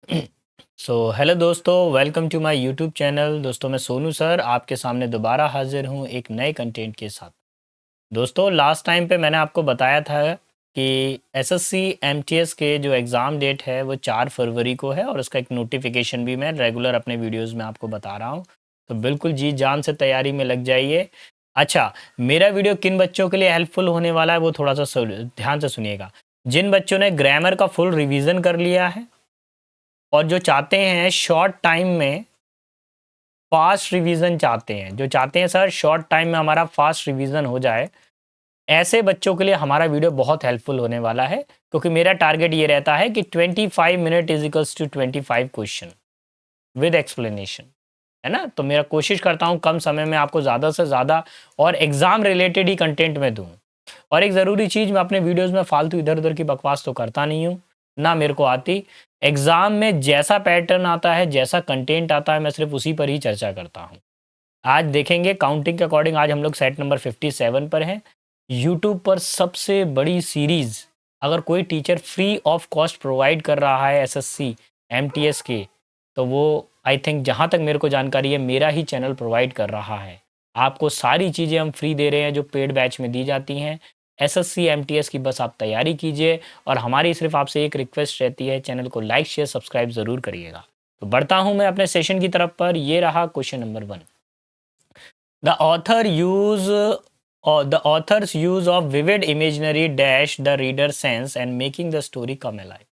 Hello दोस्तों, welcome to my YouTube channel. दोस्तों, मैं सोनू सर आपके सामने दोबारा हाजिर हूँ एक नए कंटेंट के साथ। दोस्तों, लास्ट टाइम पे मैंने आपको बताया था कि एसएससी एमटीएस के जो एग्ज़ाम डेट है वो 4 फरवरी को है और उसका एक नोटिफिकेशन भी मैं रेगुलर अपने वीडियोस में आपको बता रहा हूँ। तो बिल्कुल जी जान से तैयारी में लग जाइए। अच्छा, मेरा वीडियो किन बच्चों के लिए हेल्पफुल होने वाला है वो थोड़ा सा ध्यान से सुनिएगा। जिन बच्चों ने ग्रामर का फुल रिविज़न कर लिया है और जो चाहते हैं शॉर्ट टाइम में फास्ट रिवीजन चाहते हैं, जो चाहते हैं सर शॉर्ट टाइम में हमारा फास्ट रिवीजन हो जाए, ऐसे बच्चों के लिए हमारा वीडियो बहुत हेल्पफुल होने वाला है। क्योंकि मेरा टारगेट ये रहता है कि 25 minute is equals to 25 question with explanation, है ना। तो मेरा कोशिश करता हूँ कम समय में आपको ज़्यादा से ज़्यादा और एग्ज़ाम रिलेटेड ही कंटेंट में दूँ। और एक ज़रूरी चीज़, मैं अपने वीडियोज़ में फालतू इधर उधर की बकवास तो करता नहीं हूँ, ना मेरे को आती। एग्ज़ाम में जैसा पैटर्न आता है, जैसा कंटेंट आता है, मैं सिर्फ उसी पर ही चर्चा करता हूँ। आज देखेंगे काउंटिंग के अकॉर्डिंग, आज हम लोग सेट नंबर 57 पर हैं। यूट्यूब पर सबसे बड़ी सीरीज़ अगर कोई teacher free of cost provide कर रहा है एसएससी एमटीएस के, तो वो आई थिंक, जहाँ तक मेरे को जानकारी है, मेरा ही चैनल प्रोवाइड कर रहा है। आपको सारी चीज़ें हम फ्री दे रहे हैं जो पेड बैच में दी जाती हैं। एसएससी एमटीएस की बस आप तैयारी कीजिए और हमारी सिर्फ आपसे एक रिक्वेस्ट रहती है, चैनल को लाइक शेयर सब्सक्राइब ज़रूर करिएगा। तो बढ़ता हूँ मैं अपने सेशन की तरफ पर। ये रहा question number 1। The author use or the author's use of vivid imaginary dash the reader sense and making the story come alive।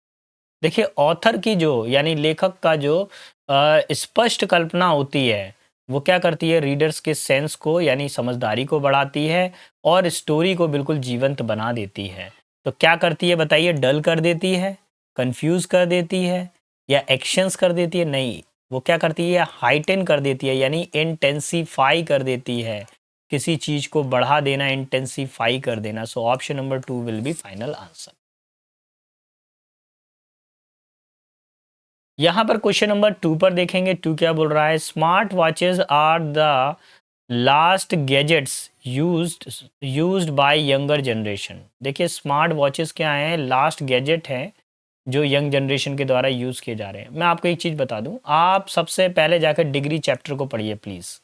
देखिए, ऑथर की जो यानी लेखक का जो स्पष्ट कल्पना होती है, वो क्या करती है, रीडर्स के सेंस को यानी समझदारी को बढ़ाती है और स्टोरी को बिल्कुल जीवंत बना देती है। तो क्या करती है बताइए, डल कर देती है, कंफ्यूज कर देती है या एक्शंस कर देती है? नहीं, वो क्या करती है, हाइटेन कर देती है यानी इंटेंसीफाई कर देती है। किसी चीज को बढ़ा देना, इंटेंसीफाई कर देना। सो option number 2 will B final answer. यहाँ पर क्वेश्चन नंबर 2 पर देखेंगे। 2 क्या बोल रहा है, smart watches are the last gadgets used by younger generation. देखिए, स्मार्ट वॉचेस क्या हैं, लास्ट गैजेट हैं जो यंग जनरेशन के द्वारा यूज़ किए जा रहे हैं। मैं आपको एक चीज़ बता दूं, आप सबसे पहले जाकर डिग्री चैप्टर को पढ़िए प्लीज़।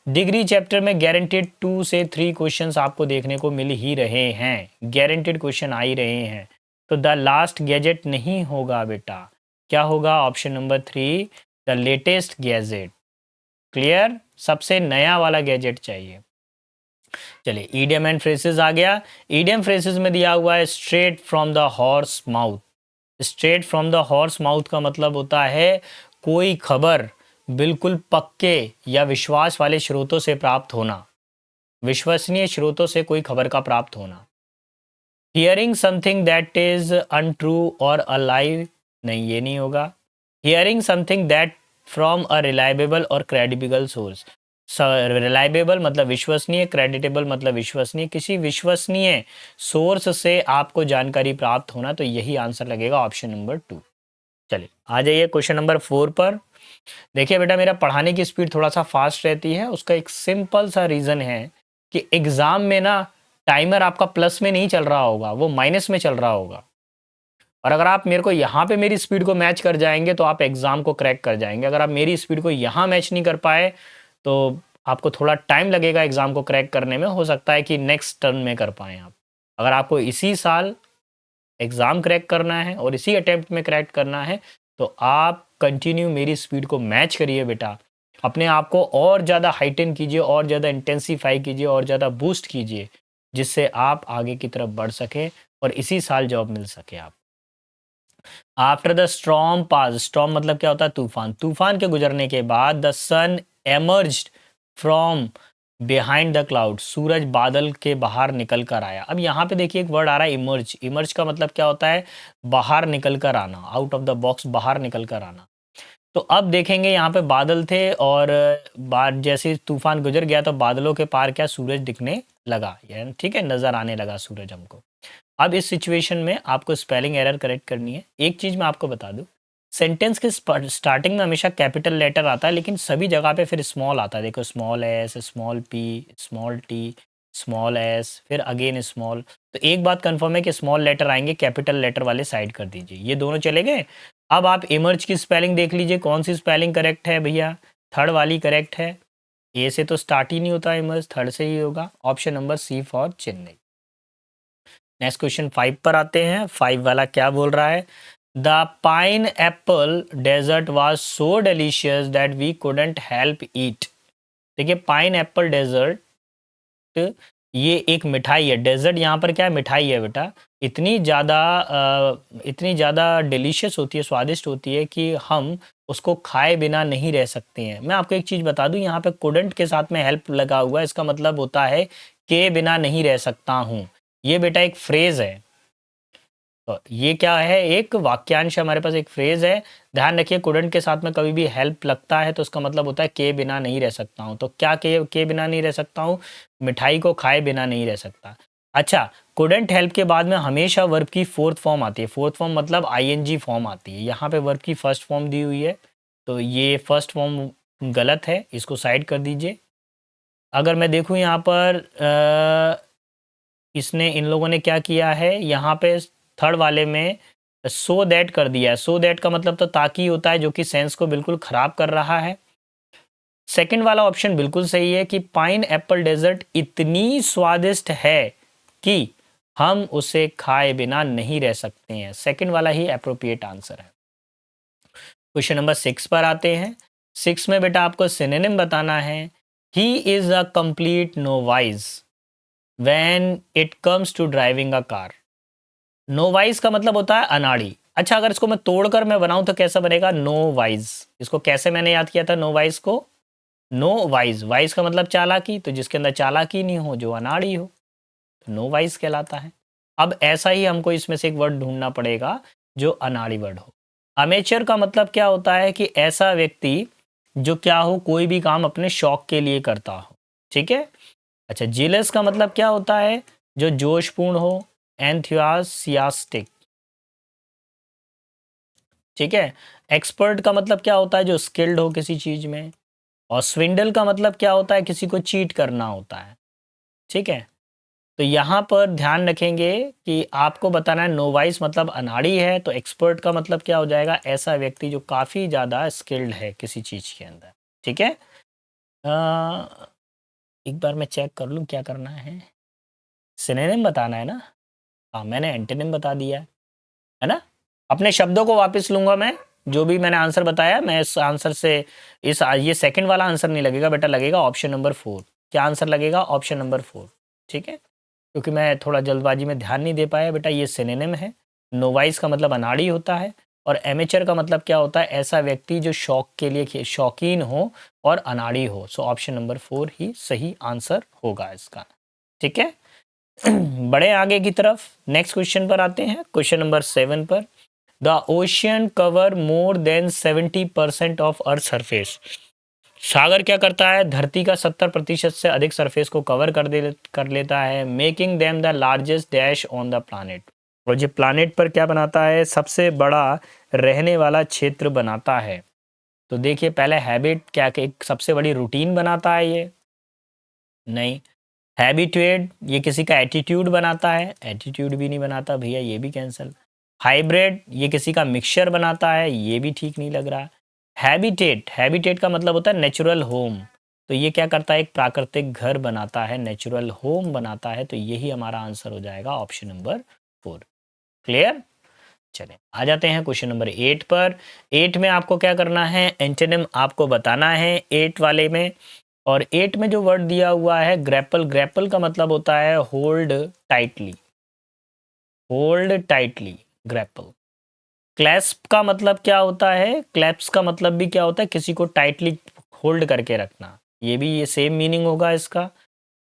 डिग्री चैप्टर में गारंटेड 2 से 3 क्वेश्चंस आपको देखने को मिल ही रहे हैं, गारंटेड क्वेश्चन आ ही रहे हैं। तो द लास्ट गैजेट नहीं होगा बेटा, क्या होगा, option number 3 the latest gadget. Clear, सबसे नया वाला गैजेट चाहिए। चलिए, ईडियम एंड फ्रेसेस आ गया। ईडियम फ्रेसेस में दिया हुआ है straight from the horse mouth. Straight from the horse mouth का मतलब होता है कोई खबर बिल्कुल पक्के या विश्वास वाले स्रोतों से प्राप्त होना, विश्वसनीय स्रोतों से कोई खबर का प्राप्त होना। Hearing something that is untrue और अलाइव, नहीं ये नहीं होगा। Hearing something that from a reliable और क्रेडिबल सोर्स। रिलायबल मतलब विश्वसनीय, क्रेडिटेबल मतलब विश्वसनीय, किसी विश्वसनीय सोर्स से आपको जानकारी प्राप्त होना। तो यही आंसर लगेगा, ऑप्शन नंबर 2। चलिए, आ जाइए क्वेश्चन नंबर 4 पर। देखिए बेटा, मेरा पढ़ाने की स्पीड थोड़ा सा फास्ट रहती है। उसका एक सिंपल सा रीज़न है कि एग्ज़ाम में ना टाइमर आपका प्लस में नहीं चल रहा होगा, वो माइनस में चल रहा होगा। और अगर आप मेरे को यहाँ पे मेरी स्पीड को मैच कर जाएंगे तो आप एग्ज़ाम को क्रैक कर जाएंगे। अगर आप मेरी स्पीड को यहाँ मैच नहीं कर पाए तो आपको थोड़ा टाइम लगेगा एग्ज़ाम को क्रैक करने में। हो सकता है कि नेक्स्ट टर्न में कर पाएँ आप। अगर आपको इसी साल एग्ज़ाम क्रैक करना है और इसी अटेम्प्ट में क्रैक करना है तो आप कंटिन्यू मेरी स्पीड को मैच करिए बेटा। अपने आप को और ज़्यादा हाइटन कीजिए, और ज़्यादा इंटेंसीफाई कीजिए, और ज़्यादा बूस्ट कीजिए, जिससे आप आगे की तरफ बढ़ सकें और इसी साल जॉब मिल सके आप। After the storm pass, storm मतलब क्या होता है, तूफान। तूफान के गुजरने के बाद the sun emerged from behind the cloud, सूरज बादल के बाहर निकल कर आया। अब यहाँ पे देखिए एक वर्ड आ रहा है इमर्ज। इमर्ज का मतलब क्या होता है, बाहर निकल कर आना, आउट ऑफ द बॉक्स, बाहर निकल कर आना। तो अब देखेंगे यहाँ पे बादल थे और बाद जैसे तूफान गुजर गया तो बादलों के पार क्या, सूरज दिखने लगा, यानी ठीक है, नजर आने लगा सूरज हमको। अब इस सिचुएशन में आपको स्पेलिंग एरर करेक्ट करनी है। एक चीज मैं आपको बता दूं, सेंटेंस के स्टार्टिंग में हमेशा कैपिटल लेटर आता है, लेकिन सभी जगह पे फिर स्मॉल आता है। देखो, small S, small P, small T, small S, फिर अगेन स्मॉल। तो एक बात कंफर्म है कि स्मॉल लेटर आएंगे, कैपिटल लेटर वाले साइड कर दीजिए। ये दोनों चले गए अब आप इमर्ज की स्पेलिंग देख लीजिए, कौन सी स्पेलिंग करेक्ट है भैया? थर्ड वाली करेक्ट है। ए से तो स्टार्ट ही नहीं होता इमर्ज, थर्ड से ही होगा। Option number C for Chennai. Next question 5 पर आते हैं। 5 वाला क्या बोल रहा है? The pineapple dessert was so delicious that we couldn't help eat. देखिए पाइन एप्पल डेजर्ट ये एक मिठाई है। डेजर्ट यहाँ पर क्या है? मिठाई है बेटा। इतनी ज़्यादा डिलीशियस होती है, स्वादिष्ट होती है कि हम उसको खाए बिना नहीं रह सकते हैं। मैं आपको एक चीज़ बता दूं, यहाँ पे कुडंट के साथ में हेल्प लगा हुआ है, इसका मतलब होता है के बिना नहीं रह सकता हूँ। ये बेटा एक फ्रेज है। तो ये क्या है? एक वाक्यांश है हमारे पास, एक फ्रेज है। ध्यान रखिए कुडंट के साथ में कभी भी हेल्प लगता है तो उसका मतलब होता है के बिना नहीं रह सकता हूँ। तो क्या के बिना नहीं रह सकता हूँ? मिठाई को खाए बिना नहीं रह सकता। अच्छा, कुडंट हेल्प के बाद में हमेशा वर्ब की फोर्थ फॉर्म आती है। फोर्थ फॉर्म मतलब आईएनजी फॉर्म आती है। यहाँ पे वर्ब की फर्स्ट फॉर्म दी हुई है, तो ये फर्स्ट फॉर्म गलत है, इसको साइड कर दीजिए। अगर मैं देखूँ यहाँ पर इसने इन लोगों ने क्या किया है, यहाँ पे थर्ड वाले में सो दैट कर दिया है। सो दैट का मतलब तो ताकि होता है, जो कि सेंस को बिल्कुल खराब कर रहा है। सेकंड वाला ऑप्शन बिल्कुल सही है कि पाइन एप्पल डेजर्ट इतनी स्वादिष्ट है कि हम उसे खाए बिना नहीं रह सकते हैं। सेकंड वाला ही अप्रोप्रिएट आंसर है। क्वेश्चन नंबर 6 पर आते हैं। 6 में बेटा आपको सिनोनिम बताना है। He is a complete novice when it comes to driving a car. Novice का मतलब होता है अनाड़ी। अच्छा, अगर इसको मैं तोड़कर मैं बनाऊं तो कैसा बनेगा? No wise. इसको कैसे मैंने याद किया था नो वाइज को? नो वाइज, वाइज का मतलब चालाकी, तो जिसके अंदर चालाकी नहीं हो, जो अनाड़ी हो, तो नो वाइज कहलाता है। अब ऐसा ही हमको इसमें से एक वर्ड ढूंढना पड़ेगा जो अनाड़ी वर्ड हो। अमेचर का मतलब क्या होता है? कि ऐसा व्यक्ति जो क्या हो, कोई भी काम अपने शौक के लिए करता हो। ठीक है। अच्छा, जेलस का मतलब क्या होता है? जो जोशपूर्ण हो, एंथुसियास्टिक। ठीक है। एक्सपर्ट का मतलब क्या होता है? जो स्किल्ड हो किसी चीज में। और स्विंडल का मतलब क्या होता है? किसी को चीट करना होता है। ठीक है। तो यहाँ पर ध्यान रखेंगे कि आपको बताना है नोवाइस मतलब अनाड़ी है, तो एक्सपर्ट का मतलब क्या हो जाएगा? ऐसा व्यक्ति जो काफ़ी ज़्यादा स्किल्ड है किसी चीज़ के अंदर। ठीक है। एक बार मैं चेक कर लूँ क्या करना है। सिनोनिम बताना है ना? हाँ, मैंने एंटोनिम बता दिया है ना? अपने शब्दों को वापस लूंगा मैं। जो भी मैंने आंसर बताया, मैं इस आंसर से ये सेकंड वाला आंसर नहीं लगेगा बेटा, लगेगा ऑप्शन नंबर 4। क्या आंसर लगेगा? Option number 4। ठीक है। क्योंकि मैं थोड़ा जल्दबाजी में ध्यान नहीं दे पाया बेटा। ये सिनोनिम है। नोवाइस का मतलब अनाड़ी होता है, और एमेचर का मतलब क्या होता है? ऐसा व्यक्ति जो शौक के लिए शौकीन हो और अनाड़ी हो। सो ऑप्शन नंबर 4 ही सही आंसर होगा इसका। ठीक है। बड़े आगे की तरफ नेक्स्ट क्वेश्चन पर आते हैं। क्वेश्चन नंबर 7 पर। The ocean cover more than 70% of earth surface. सागर क्या करता है? धरती का 70% से अधिक सरफेस को कवर कर लेता है, making them the largest dash on the planet. और ये प्लानेट पर क्या बनाता है? सबसे बड़ा रहने वाला क्षेत्र बनाता है। तो देखिए पहले हैबिट क्या, एक सबसे बड़ी रूटीन बनाता है ये? नहीं। हैबिटेट ये किसी का एटीट्यूड बनाता है? एटीट्यूड भी नहीं बनाता भैया, ये भी कैंसिल। हाइब्रिड ये किसी का मिक्सचर बनाता है? ये भी ठीक नहीं लग रहा। हैबिटेट, हैबिटेट का मतलब होता है नेचुरल होम। तो ये क्या करता है? एक प्राकृतिक घर बनाता है, नेचुरल होम बनाता है। तो यही हमारा आंसर हो जाएगा ऑप्शन नंबर 4। क्लियर? चलें आ जाते हैं क्वेश्चन नंबर 8 पर। 8 में आपको क्या करना है? एंटोनिम आपको बताना है 8 वाले में। और 8 में जो वर्ड दिया हुआ है ग्रैपल, ग्रैपल का मतलब होता है hold tightly. Hold tightly, grapple. Clasp का मतलब क्या होता है? क्लैप्स का मतलब भी क्या होता है? किसी को टाइटली होल्ड करके रखना। ये भी ये सेम मीनिंग होगा इसका।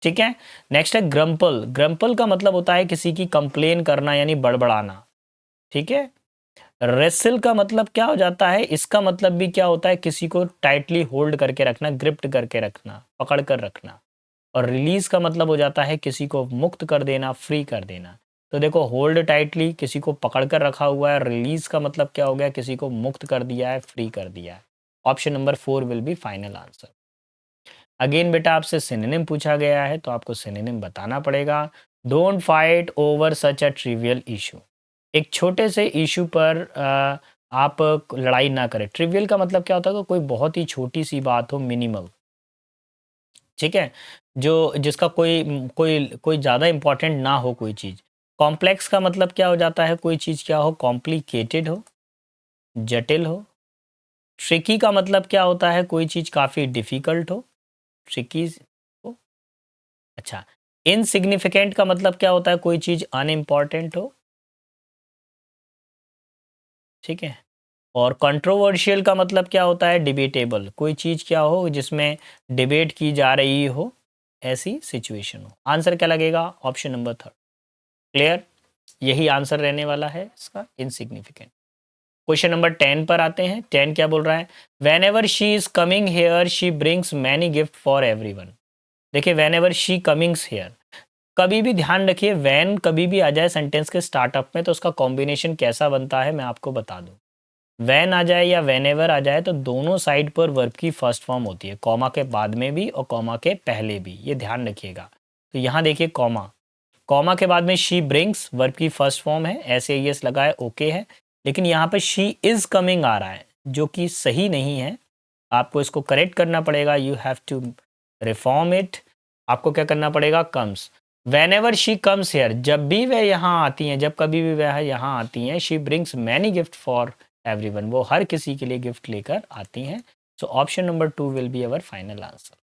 ठीक है। नेक्स्ट है ग्रम्पल। ग्रम्पल का मतलब होता है किसी की कंप्लेन करना, यानी बड़बड़ाना। ठीक है। रेसल का मतलब क्या हो जाता है? इसका मतलब भी क्या होता है? किसी को टाइटली होल्ड करके रखना, ग्रिप्ट करके रखना, पकड़ कर रखना। और रिलीज का मतलब हो जाता है किसी को मुक्त कर देना, फ्री कर देना। तो देखो होल्ड टाइटली किसी को पकड़ कर रखा हुआ है, रिलीज का मतलब क्या हो गया? किसी को मुक्त कर दिया है, फ्री कर दिया है। Option number 4 will be final answer. Again बेटा आपसे सिनोनिम पूछा गया है तो आपको सिनोनिम बताना पड़ेगा। Don't fight over such a trivial issue. एक छोटे से इशू पर आप लड़ाई ना करें। ट्रिवियल का मतलब क्या होता है कि कोई बहुत ही छोटी सी बात हो, मिनिमल, ठीक है, जो जिसका कोई कोई कोई ज़्यादा इम्पोर्टेंट ना हो कोई चीज़। कॉम्प्लेक्स का मतलब क्या हो जाता है, कोई चीज़ क्या हो, कॉम्प्लिकेटेड हो, जटिल हो। ट्रिकी का मतलब क्या होता है, कोई चीज़ काफ़ी डिफ़िकल्ट हो, ट्रिकी हो। अच्छा, इनसिग्निफिकेंट का मतलब क्या होता है, कोई चीज़ अनइम्पॉर्टेंट हो, ठीक है। और कंट्रोवर्शियल का मतलब क्या होता है, डिबेटेबल, कोई चीज़ क्या हो जिसमें डिबेट की जा रही हो, ऐसी सिचुएशन हो। आंसर क्या लगेगा, ऑप्शन नंबर थर्ड। क्लियर, यही आंसर रहने वाला है इसका, इनसिग्निफिकेंट। क्वेश्चन नंबर 10 पर आते हैं। 10 क्या बोल रहा है, whenever she is coming here she brings many gift for everyone. देखिए, whenever she comings here, कभी भी ध्यान रखिए, वैन कभी भी आ जाए सेंटेंस के स्टार्टअप में तो उसका कॉम्बिनेशन कैसा बनता है मैं आपको बता दूं। वैन आ जाए या वेन एवर आ जाए तो दोनों साइड पर वर्ब की फर्स्ट फॉर्म होती है, कॉमा के बाद में भी और कॉमा के पहले भी, ये ध्यान रखिएगा। तो यहाँ देखिए, कॉमा, कॉमा के बाद में शी ब्रिंग्स वर्ब की फर्स्ट फॉर्म है, ऐसे यस लगा है, ओके है। लेकिन यहाँ पे शी इज कमिंग आ रहा है जो कि सही नहीं है, आपको इसको करेक्ट करना पड़ेगा, you have to reform it. आपको क्या करना पड़ेगा, comes. Whenever she comes here, जब भी वह यहाँ आती हैं, जब कभी भी वह यहाँ आती हैं, she brings many gift for everyone, वो हर किसी के लिए गिफ्ट लेकर आती हैं। So option number 2 will be our final answer.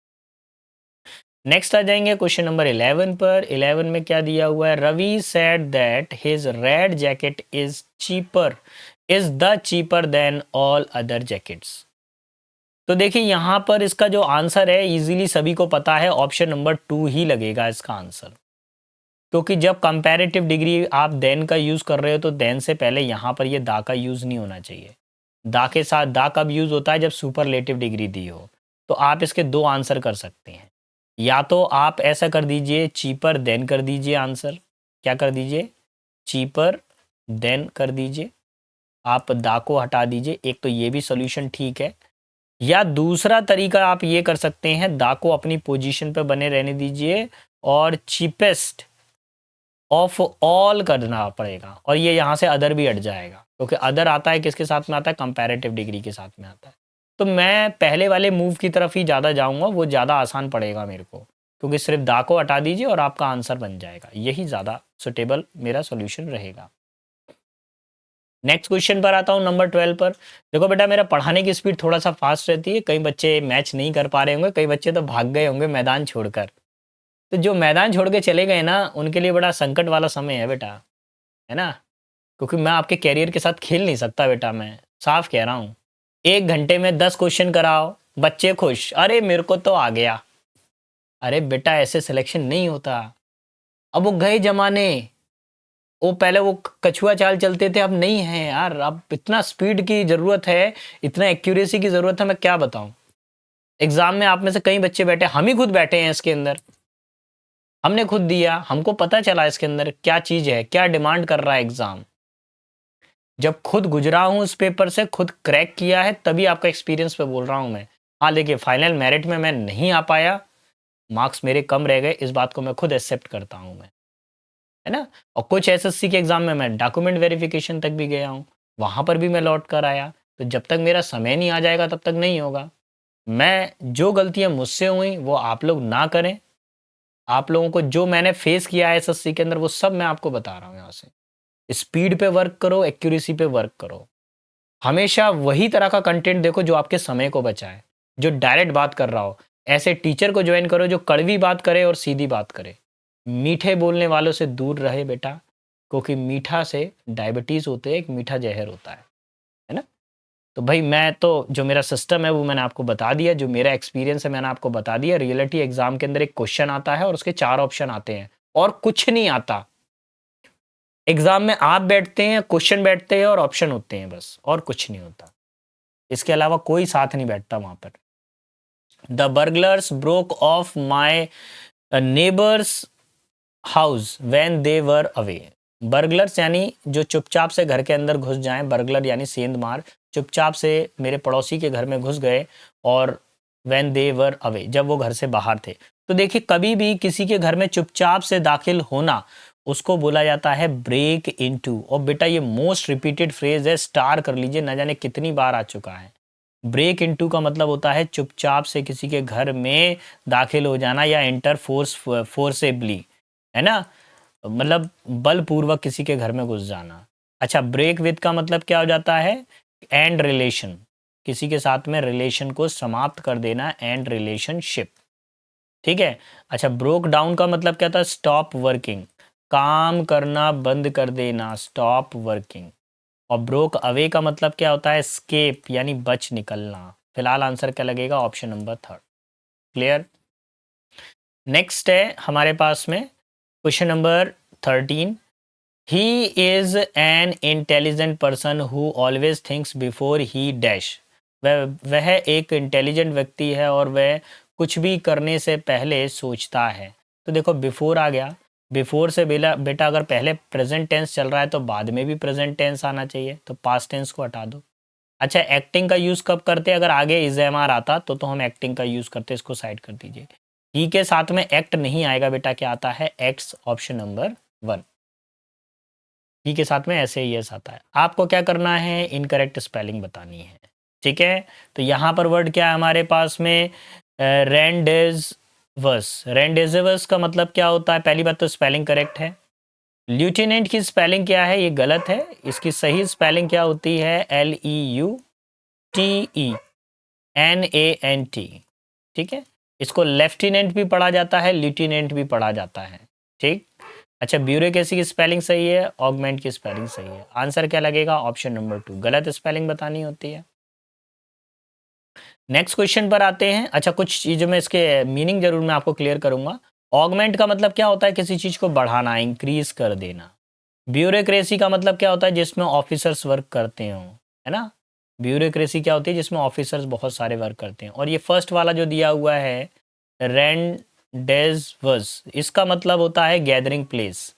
Next आ जाएंगे क्वेश्चन नंबर 11 पर। 11 में क्या दिया हुआ है, Ravi said that his red jacket is cheaper, is the cheaper than all other jackets. तो देखिए, यहाँ पर इसका जो आंसर है इजीली सभी को पता है, ऑप्शन नंबर 2 ही लगेगा इसका आंसर। क्योंकि जब कंपैरेटिव डिग्री आप देन का यूज़ कर रहे हो तो देन से पहले यहाँ पर ये दा का यूज़ नहीं होना चाहिए। दा के साथ दा कब यूज़ होता है, जब सुपरलेटिव डिग्री दी हो। तो आप इसके दो आंसर कर सकते हैं, या तो आप ऐसा कर दीजिए, चीपर देन कर दीजिए आंसर, क्या कर दीजिए, चीपर देन कर दीजिए, आप दा को हटा दीजिए, एक तो ये भी सोल्यूशन ठीक है। या दूसरा तरीका आप ये कर सकते हैं, दा को अपनी पोजीशन पे बने रहने दीजिए और चीपेस्ट ऑफ ऑल करना पड़ेगा, और ये यहाँ से अदर भी हट जाएगा, क्योंकि अदर आता है किसके साथ में आता है, कंपैरेटिव डिग्री के साथ में आता है। तो मैं पहले वाले मूव की तरफ ही ज़्यादा जाऊँगा, वो ज़्यादा आसान पड़ेगा मेरे को, क्योंकि सिर्फ दा को हटा दीजिए और आपका आंसर बन जाएगा, यही ज़्यादा सुटेबल मेरा सोल्यूशन रहेगा। नेक्स्ट क्वेश्चन पर आता हूँ, नंबर 12 पर। देखो बेटा, मेरा पढ़ाने की स्पीड थोड़ा सा फास्ट रहती है, कई बच्चे मैच नहीं कर पा रहे होंगे, कई बच्चे तो भाग गए होंगे मैदान छोड़कर। तो जो मैदान छोड़ के चले गए ना, उनके लिए बड़ा संकट वाला समय है बेटा, है ना, क्योंकि मैं आपके कैरियर के साथ खेल नहीं सकता बेटा, मैं साफ कह रहा हूँ। 1 घंटे में 10 क्वेश्चन कराओ, बच्चे खुश, अरे मेरे को तो आ गया। अरे बेटा, ऐसे सिलेक्शन नहीं होता। अब वो गए जमाने, वो पहले वो कछुआ चाल चलते थे, अब नहीं है यार, अब इतना स्पीड की ज़रूरत है, इतना एक्यूरेसी की ज़रूरत है, मैं क्या बताऊं। एग्जाम में आप में से कई बच्चे बैठे, हम ही खुद बैठे हैं इसके अंदर, हमने खुद दिया, हमको पता चला इसके अंदर क्या चीज़ है, क्या डिमांड कर रहा है एग्जाम। जब खुद गुजरा हूं उस पेपर से, खुद क्रैक किया है, तभी आपका एक्सपीरियंस पे बोल रहा हूं मैं। हाँ, देखिए, फाइनल मेरिट में मैं नहीं आ पाया, मार्क्स मेरे कम रह गए, इस बात को मैं खुद एक्सेप्ट करता हूं मैं, है ना। और कुछ एसएससी के एग्जाम में मैं डॉक्यूमेंट वेरिफिकेशन तक भी गया हूँ, वहाँ पर भी मैं लौट कर आया। तो जब तक मेरा समय नहीं आ जाएगा तब तक नहीं होगा। मैं जो गलतियाँ मुझसे हुई वो आप लोग ना करें, आप लोगों को जो मैंने फेस किया है एसएससी के अंदर वो सब मैं आपको बता रहा हूँ यहाँ से। स्पीड पे वर्क करो, एक्यूरेसी पे वर्क करो, हमेशा वही तरह का कंटेंट देखो जो आपके समय को बचाए, जो डायरेक्ट बात कर रहा हो। ऐसे टीचर को ज्वाइन करो जो कड़वी बात करे और सीधी बात करे। मीठे बोलने वालों से दूर रहे बेटा, क्योंकि मीठा से डायबिटीज़ होते हैं, एक मीठा जहर होता है ना। तो भाई, मैं तो जो मेरा सिस्टम है वो मैंने आपको बता दिया, जो मेरा एक्सपीरियंस है मैंने आपको बता दिया। रियलिटी एग्जाम के अंदर एक क्वेश्चन आता है और उसके 4 ऑप्शन आते हैं और कुछ नहीं आता। एग्जाम में आप बैठते हैं, क्वेश्चन बैठते हैं और ऑप्शन होते हैं, बस, और कुछ नहीं होता। इसके अलावा कोई साथ नहीं बैठता वहां पर। The burglars broke of my neighbours house when they were away. Burglars यानी जो चुपचाप से घर के अंदर घुस जाएं, बर्गलर यानी सेंधमार, चुपचाप से मेरे पड़ोसी के घर में घुस गए, और व्हेन दे वर अवे, जब वो घर से बाहर थे। तो देखिए, कभी भी किसी के घर में चुपचाप से दाखिल होना उसको बोला जाता है ब्रेक इनटू। और बेटा ये मोस्ट रिपीटेड फ्रेज है, स्टार कर लीजिए, न जाने कितनी बार आ चुका है। ब्रेक इनटू का मतलब होता है चुपचाप से किसी के घर में दाखिल हो जाना या एंटर फोर्सेबली, है ना, मतलब बलपूर्वक किसी के घर में घुस जाना। अच्छा, ब्रेक विद का मतलब क्या हो जाता है, एंड रिलेशन, किसी के साथ में रिलेशन को समाप्त कर देना, एंड रिलेशनशिप, ठीक है। अच्छा, ब्रोक डाउन का मतलब क्या था, स्टॉप वर्किंग, काम करना बंद कर देना, स्टॉप वर्किंग। और ब्रोक अवे का मतलब क्या होता है, स्केप यानी बच निकलना। फिलहाल आंसर क्या लगेगा, option number third. Clear. Next है हमारे पास में question number 13। He is an intelligent person who always thinks before he dash. वह एक इंटेलिजेंट व्यक्ति है और वह कुछ भी करने से पहले सोचता है। तो देखो बिफोर आ गया, बिफोर से बेटा अगर पहले प्रेजेंट टेंस चल रहा है तो बाद में भी प्रेजेंट टेंस आना चाहिए, तो पास्ट टेंस को हटा दो। अच्छा, एक्टिंग का यूज़ कब करते हैं, अगर आगे इज एम आर आता तो हम एक्टिंग का यूज़ करते, इसको साइड कर दीजिए। ही के साथ में एक्ट नहीं आएगा बेटा, क्या आता है, एक्स, ऑप्शन नंबर 1। ही के साथ में ऐसे ही एस आता है। आपको क्या करना है, इनकरेक्ट स्पेलिंग बतानी है, ठीक है। तो यहाँ पर वर्ड क्या है हमारे पास में, रेंडेजवर्स। रेंडेजवर्स का मतलब क्या होता है, पहली बात तो स्पेलिंग करेक्ट है। ल्यूटिनेंट की स्पेलिंग क्या है, ये गलत है। इसकी सही स्पेलिंग क्या होती है, LEUTENANT, ठीक है। इसको लेफ्टिनेंट भी पढ़ा जाता है, ल्यूटिनेंट भी पढ़ा जाता है, ठीक। अच्छा, ब्यूरोक्रेसी की स्पेलिंग सही है, ऑगमेंट की स्पेलिंग सही है। आंसर क्या लगेगा, ऑप्शन नंबर 2। गलत स्पेलिंग बतानी होती है। नेक्स्ट क्वेश्चन पर आते हैं। अच्छा, कुछ चीज़ों में इसके मीनिंग जरूर मैं आपको क्लियर करूंगा। ऑगमेंट का मतलब क्या होता है, किसी चीज़ को बढ़ाना, इंक्रीज कर देना। ब्यूरोक्रेसी का मतलब क्या होता है, जिसमें ऑफिसर्स वर्क करते हों, है ना। ब्यूरोक्रेसी क्या होती है, जिसमें ऑफिसर्स बहुत सारे वर्क करते हैं। और ये फर्स्ट वाला जो दिया हुआ है, रेंडेजवर्स, इसका मतलब होता है गैदरिंग प्लेस,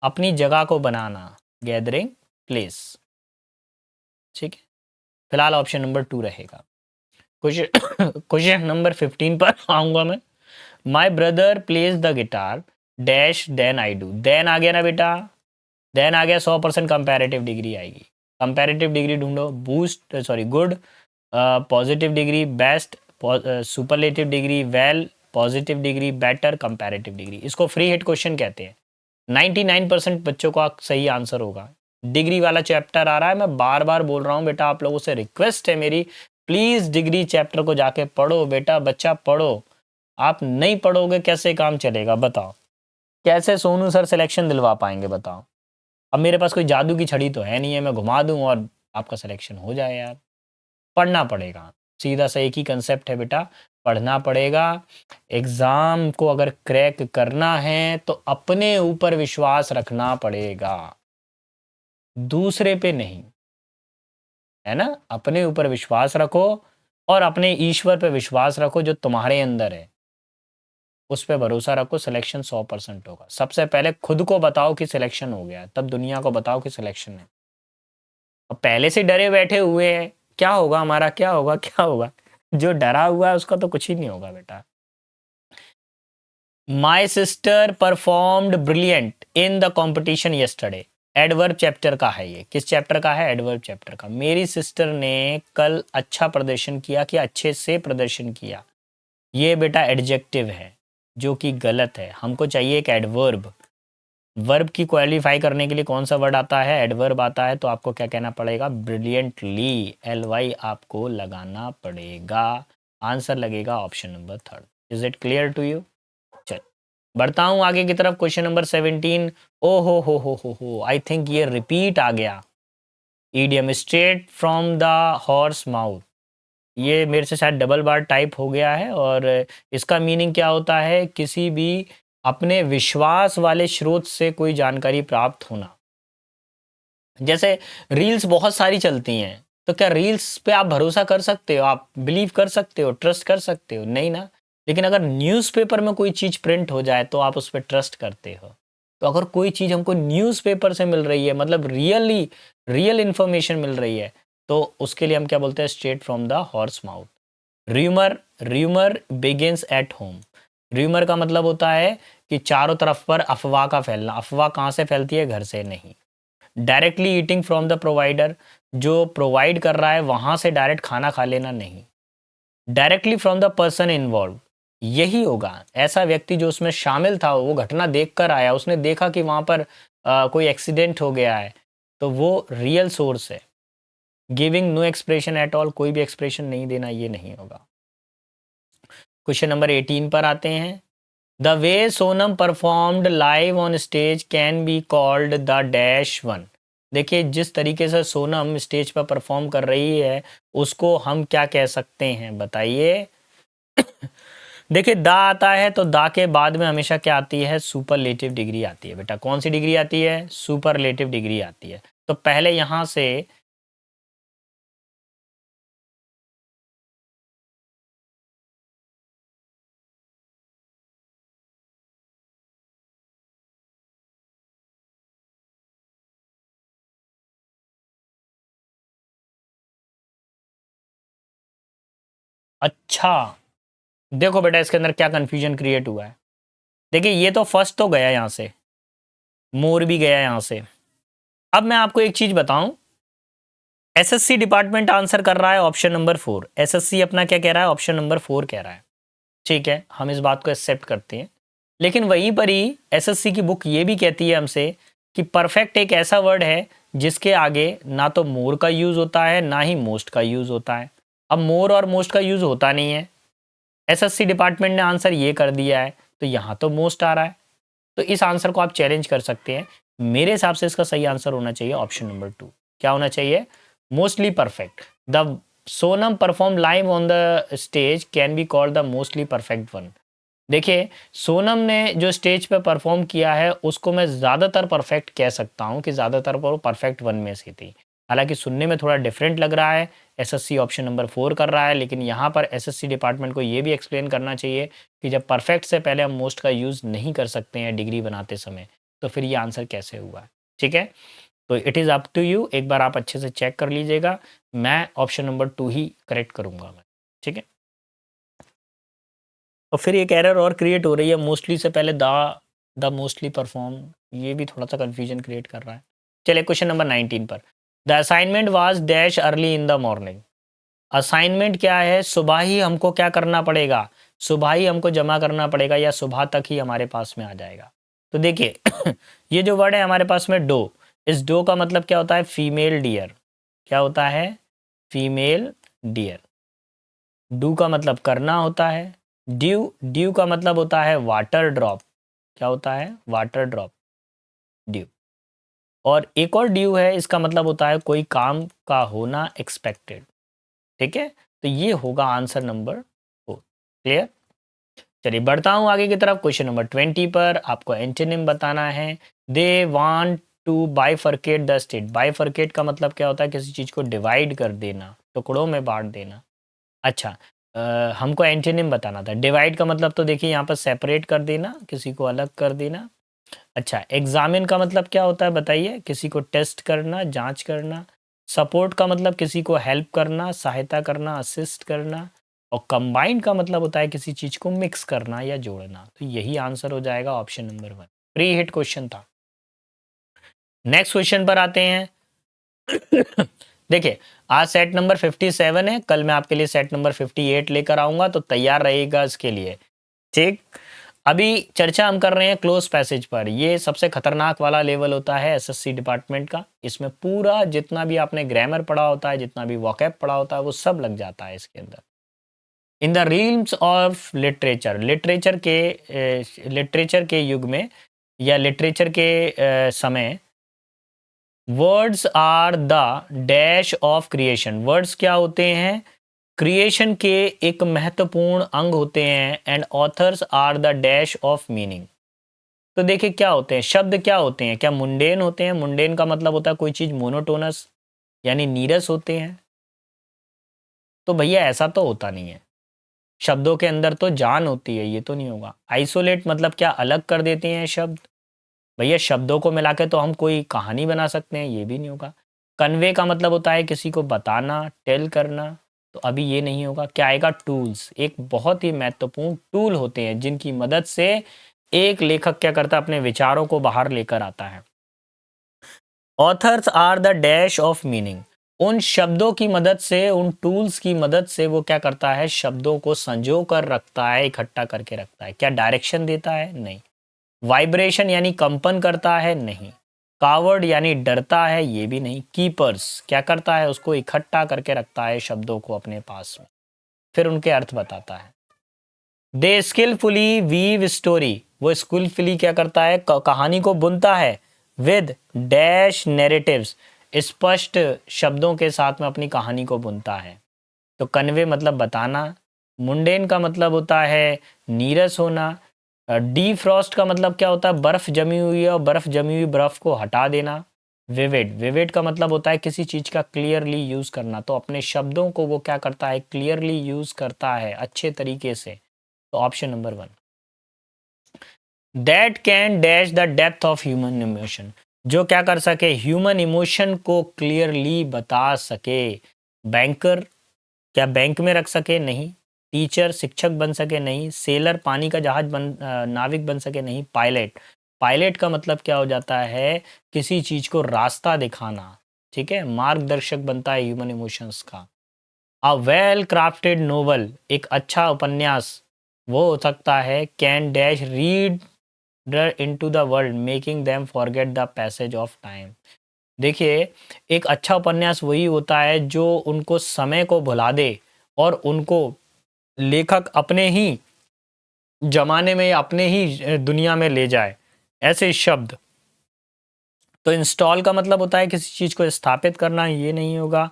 अपनी जगह को बनाना, गैदरिंग प्लेस, ठीक है। फिलहाल ऑप्शन नंबर 2 रहेगा। क्वेश्चन क्वेश्चन नंबर 15 पर आऊंगा मैं। My brother plays the guitar dash than I do. Than आ गया ना बेटा, देन आ गया, 100% कंपैरेटिव डिग्री आएगी। कंपैरेटिव डिग्री ढूंढो, boost, sorry, good, positive degree, best, superlative degree, well, positive degree, better, comparative degree. इसको फ्री हिट क्वेश्चन कहते हैं। 99% बच्चों का सही आंसर होगा। डिग्री वाला चैप्टर आ रहा है, मैं बार बार बोल रहा हूँ बेटा, आप लोगों से रिक्वेस्ट है मेरी, प्लीज़ डिग्री चैप्टर को जाके पढ़ो बेटा, बच्चा पढ़ो। आप नहीं पढ़ोगे कैसे काम चलेगा, बताओ, कैसे सोनू सर सिलेक्शन दिलवा पाएंगे, बताओ। अब मेरे पास कोई जादू की छड़ी तो है नहीं है, मैं घुमा दूं और आपका सिलेक्शन हो जाए यार। पढ़ना पड़ेगा, सीधा सा एक ही कंसेप्ट है बेटा, पढ़ना पड़ेगा। एग्जाम को अगर क्रैक करना है तो अपने ऊपर विश्वास रखना पड़ेगा, दूसरे पे नहीं, है ना। अपने ऊपर विश्वास रखो और अपने ईश्वर पे विश्वास रखो जो तुम्हारे अंदर है, उस पर भरोसा रखो, सिलेक्शन 100% होगा। सबसे पहले खुद को बताओ कि सिलेक्शन हो गया, तब दुनिया को बताओ कि सिलेक्शन है। और पहले से डरे बैठे हुए हैं, क्या होगा हमारा, क्या होगा, क्या होगा, जो डरा हुआ है उसका तो कुछ ही नहीं होगा बेटा। My sister performed brilliant in the competition yesterday. Adverb chapter का है ये, किस चैप्टर का है, एडवर्ब चैप्टर का। मेरी सिस्टर ने कल अच्छा प्रदर्शन किया, कि अच्छे से प्रदर्शन किया, ये बेटा एडजेक्टिव है जो कि गलत है। हमको चाहिए एक एडवर्ब। वर्ब की क्वालिफाई करने के लिए कौन सा वर्ड आता है, एडवर्ब आता है। तो आपको क्या कहना पड़ेगा, ब्रिलियंटली, LY आपको लगाना पड़ेगा। आंसर लगेगा option number 3। Is it clear to you. चल बढ़ता हूँ आगे की तरफ, क्वेश्चन नंबर 17। ओ हो, आई थिंक ये रिपीट आ गया। Idiom, straight from the horse mouth, ये मेरे से शायद डबल बार टाइप हो गया है। और इसका मीनिंग क्या होता है, किसी भी अपने विश्वास वाले स्रोत से कोई जानकारी प्राप्त होना। जैसे रील्स बहुत सारी चलती हैं, तो क्या रील्स पे आप भरोसा कर सकते हो, आप बिलीव कर सकते हो, ट्रस्ट कर सकते हो, नहीं ना। लेकिन अगर न्यूज़पेपर में कोई चीज़ प्रिंट हो जाए तो आप उस पर ट्रस्ट करते हो। तो अगर कोई चीज़ हमको न्यूज़पेपर से मिल रही है, मतलब रियल इंफॉर्मेशन मिल रही है, तो उसके लिए हम क्या बोलते हैं, straight from the horse mouth. Rumour, rumour begins at home. Rumour का मतलब होता है कि चारों तरफ पर अफवाह का फैलना। अफवाह कहाँ से फैलती है? घर से नहीं। Directly eating from the provider, जो प्रोवाइड कर रहा है वहाँ से डायरेक्ट खाना खा लेना नहीं। Directly from the person involve, यही होगा। ऐसा व्यक्ति जो उसमें शामिल था, वो घटना देख कर आया, उसने देखा कि वहाँ पर कोई एक्सीडेंट हो गया है, तो वो रियल सोर्स है। Giving no expression at all, कोई भी एक्सप्रेशन नहीं देना, ये नहीं होगा। क्वेश्चन नंबर 18 पर आते हैं। The way Sonam performed live on stage can be called the dash one. देखिए, जिस तरीके से सोनम स्टेज पर परफॉर्म कर रही है उसको हम क्या कह सकते हैं, बताइए। देखिए, दा आता है तो दा के बाद में हमेशा क्या आती है? सुपरलेटिव डिग्री आती है। बेटा कौन सी डिग्री आती है? सुपरलेटिव डिग्री आती है। तो पहले यहां से अच्छा, देखो बेटा इसके अंदर क्या कंफ्यूजन क्रिएट हुआ है। देखिए, ये तो फर्स्ट तो गया यहां से, मोर भी गया यहां से। अब मैं आपको एक चीज बताऊं, एसएससी डिपार्टमेंट आंसर कर रहा है ऑप्शन नंबर 4। एसएससी अपना क्या कह रहा है? ऑप्शन नंबर 4 कह रहा है। ठीक है, हम इस बात को एक्सेप्ट करते हैं। लेकिन वहीं पर ही एसएससी की बुक ये भी कहती है हमसे कि परफेक्ट एक ऐसा वर्ड है जिसके आगे ना तो मोर का यूज होता है ना ही मोस्ट का यूज होता है। अब मोर और मोस्ट का यूज होता नहीं है, एसएससी डिपार्टमेंट ने आंसर ये कर दिया है, तो यहाँ तो मोस्ट आ रहा है। तो इस आंसर को आप चैलेंज कर सकते हैं। मेरे हिसाब से इसका सही आंसर होना चाहिए ऑप्शन नंबर 2। क्या होना चाहिए? Mostly perfect. The Sonam perform live on the stage can be called the mostly perfect one. देखिए, सोनम ने जो स्टेज पे परफॉर्म किया है उसको मैं ज़्यादातर परफेक्ट कह सकता हूँ कि ज़्यादातर वो परफेक्ट वन में से थी। हालांकि सुनने में थोड़ा डिफरेंट लग रहा है, एसएससी ऑप्शन नंबर 4 कर रहा है, लेकिन यहाँ पर एसएससी डिपार्टमेंट को ये भी एक्सप्लेन करना चाहिए कि जब परफेक्ट से पहले हम मोस्ट का यूज़ नहीं कर सकते हैं डिग्री बनाते समय, तो फिर ये आंसर कैसे हुआ है। ठीक है, तो it is up to you. एक बार आप अच्छे से चेक कर लीजिएगा। मैं ऑप्शन नंबर 2 ही करेक्ट करूँगा मैं। ठीक है, और फिर एक एरर और क्रिएट हो रही है, मोस्टली से पहले द मोस्टली परफॉर्म, ये भी थोड़ा सा कंफ्यूजन क्रिएट कर रहा है। चलिए क्वेश्चन नंबर 19 पर। The assignment was dash early in the morning. Assignment क्या है? सुबह ही हमको क्या करना पड़ेगा? सुबह ही हमको जमा करना पड़ेगा या सुबह तक ही हमारे पास में आ जाएगा। तो देखिए ये जो वर्ड है हमारे पास में डो, इस डो का मतलब क्या होता है? Female deer. क्या होता है? Female dear. डू का मतलब करना होता है। ड्यू, ड्यू का मतलब होता है वाटर ड्रॉप। क्या होता है? Water drop, due. और एक और ड्यू है, इसका मतलब होता है कोई काम का होना एक्सपेक्टेड। ठीक है, तो ये होगा आंसर नंबर 4। क्लियर? चलिए बढ़ता हूँ आगे की तरफ। क्वेश्चन नंबर 20 पर आपको एंटोनिम बताना है। They want to bifurcate the state. Bifurcate का मतलब क्या होता है? किसी चीज को डिवाइड कर देना, टुकड़ों में बांट देना। अच्छा, हमको एंटोनिम बताना था। डिवाइड का मतलब तो देखिए यहाँ पर सेपरेट कर देना, किसी को अलग कर देना। अच्छा, एग्जामिन का मतलब क्या होता है बताइए? किसी को टेस्ट करना, जांच करना। सपोर्ट का मतलब किसी को हेल्प करना, सहायता करना, असिस्ट करना। और कंबाइंड का मतलब होता है किसी चीज को मिक्स करना या जोड़ना। तो यही आंसर हो जाएगा option number 1। Pre hit question था। नेक्स्ट क्वेश्चन पर आते हैं। देखिए, आज सेट नंबर 57 है, कल मैं आपके लिए सेट नंबर 58 लेकर आऊंगा, तो तैयार रहिएगा इसके लिए। ठीक, अभी चर्चा हम कर रहे हैं क्लोज पैसेज पर। ये सबसे खतरनाक वाला लेवल होता है एसएससी डिपार्टमेंट का। इसमें पूरा जितना भी आपने ग्रामर पढ़ा होता है, जितना भी वोकैब पढ़ा होता है, वो सब लग जाता है इसके अंदर। In the reels of literature, literature के युग में या लिटरेचर के समय, words are the dash of creation. Words क्या होते हैं? क्रिएशन के एक महत्वपूर्ण अंग होते हैं। And authors are the dash of meaning. तो देखिए क्या होते हैं, शब्द क्या होते हैं? क्या मुंडेन होते हैं? मुंडेन का मतलब होता है कोई चीज मोनोटोनस यानी नीरस होते हैं। तो भैया ऐसा तो होता नहीं है, शब्दों के अंदर तो जान होती है, ये तो नहीं होगा। आइसोलेट मतलब क्या? अलग कर देते हैं शब्द। भैया शब्दों को मिला के तो हम कोई कहानी बना सकते हैं, ये भी नहीं होगा। कन्वे का मतलब होता है किसी को बताना, टेल करना। तो अभी ये नहीं होगा। क्या आएगा? टूल्स। एक बहुत ही महत्वपूर्ण टूल होते हैं जिनकी मदद से एक लेखक क्या करता है, अपने विचारों को बाहर लेकर आता है। Authors are the dash of meaning, उन शब्दों की मदद से, उन टूल्स की मदद से वो क्या करता है, शब्दों को संजो कर रखता है, इकट्ठा करके रखता है। क्या डायरेक्शन देता है? नहीं। वाइब्रेशन यानी कंपन करता है? नहीं। कावर्ड यानी डरता है? ये भी नहीं। कीपर्स क्या करता है, उसको इकट्ठा करके रखता है, शब्दों को अपने पास में, फिर उनके अर्थ बताता है। दे स्किलफुली वीव स्टोरी, वो स्किलफुली क्या करता है, कहानी को बुनता है। विद डैश नैरेटिव्स, स्पष्ट शब्दों के साथ में अपनी कहानी को बुनता है। तो कन्वे मतलब बताना, मुंडेन का मतलब होता है नीरस होना, डी फ्रॉस्ट का मतलब क्या होता है, बर्फ जमी हुई है और बर्फ जमी हुई बर्फ को हटा देना। विविड, विविड का मतलब होता है किसी चीज का क्लियरली यूज करना, तो अपने शब्दों को वो क्या करता है, क्लियरली यूज करता है, अच्छे तरीके से। तो option number 1। That can dash the depth of human emotion, जो क्या कर सके, ह्यूमन इमोशन को क्लियरली बता सके। बैंकर क्या बैंक में रख सके? नहीं। टीचर शिक्षक बन सके? नहीं। सेलर पानी का जहाज नाविक बन सके? नहीं। पायलट, पायलट का मतलब क्या हो जाता है, किसी चीज को रास्ता दिखाना, ठीक है, मार्गदर्शक बनता है ह्यूमन इमोशंस का। अ वेल क्राफ्टेड नोवेल, एक अच्छा उपन्यास वो हो सकता है, can dash read into the world making them forget the passage of time. देखिए, एक अच्छा उपन्यास वही होता है जो उनको समय को भुला दे और उनको लेखक अपने ही जमाने में या अपने ही दुनिया में ले जाए, ऐसे शब्द। तो इंस्टॉल का मतलब होता है किसी चीज को स्थापित करना, ये नहीं होगा।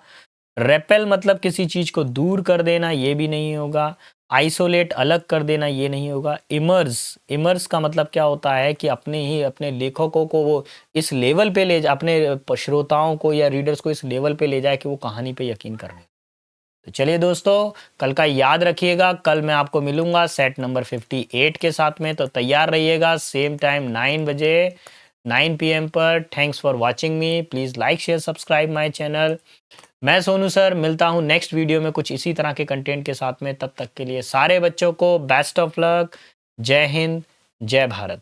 रेपेल मतलब किसी चीज को दूर कर देना, ये भी नहीं होगा। आइसोलेट अलग कर देना, ये नहीं होगा। इमर्स, इमर्स का मतलब क्या होता है कि अपने ही अपने लेखकों को वो इस लेवल पे ले जा, अपने श्रोताओं को या रीडर्स को इस लेवल पे ले जाए कि वो कहानी पे यकीन करने। तो चलिए दोस्तों, कल का याद रखिएगा, कल मैं आपको मिलूंगा सेट नंबर 58 के साथ में। तो तैयार रहिएगा, सेम टाइम 9 बजे 9 PM पर। Thanks for watching me, please like share subscribe my channel. मैं सोनू सर मिलता हूँ नेक्स्ट वीडियो में कुछ इसी तरह के कंटेंट के साथ में। तब तक के लिए सारे बच्चों को बेस्ट ऑफ लक। जय हिंद, जय भारत।